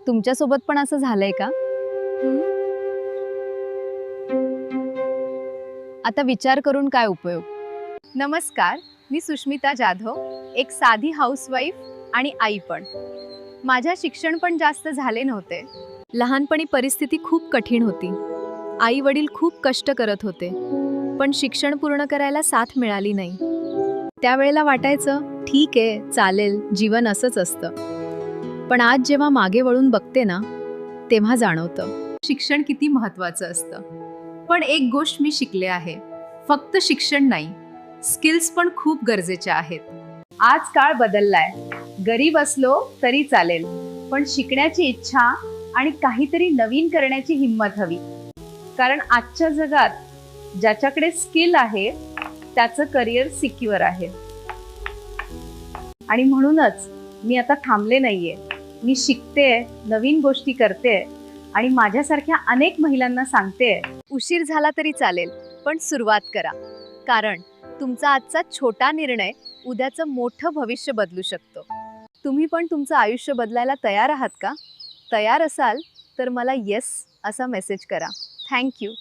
तुमच्यासोबत पण असं झालंय का? आता विचार करून काय उपयोग? नमस्कार, मी सुष्मिता जाधव, एक साधी हाऊसवाईफ आणि आई पण. माझ्या शिक्षण पण जास्त झाले नव्हते. लहानपणी परिस्थिती खूप कठीण होती. आई वडील खूप कष्ट करत होते, पण शिक्षण पूर्ण करायला साथ मिळाली नाही. त्यावेळेला वाटायचं, ठीक आहे, चालेल, जीवन असंच असतं. पण आज जेव्हा मागे वळून बघते ना, तेव्हा जाणवतं, शिक्षण किती महत्त्वाचं असतं. पण एक गोष्ट मी शिकले आहे, फक्त शिक्षण नाही, स्किल्स पण खूप गरजेच्या आहेत. आज काळ बदललाय. गरीब असलो तरी चालेल, पण शिकण्याची इच्छा आणि काहीतरी नवीन करण्याची हिंमत हवी. कारण आजच्या जगात ज्याच्याकडे स्किल आहे त्याचं करिअर सिक्युअर आहे. आणि म्हणूनच मी आता थांबले नाहीये. मी शिकते, नवीन गोष्टी करते आणि माझ्यासारख्या अनेक महिलांना सांगते, उशीर झाला तरी चालेल, पण सुरुवात करा. कारण तुमचा आजचा छोटा निर्णय उद्याचं मोठं भविष्य बदलू शकतो. तुम्ही पण तुमचं आयुष्य बदलायला तयार आहात का? तयार असाल तर मला येस असा मेसेज करा. Thank you.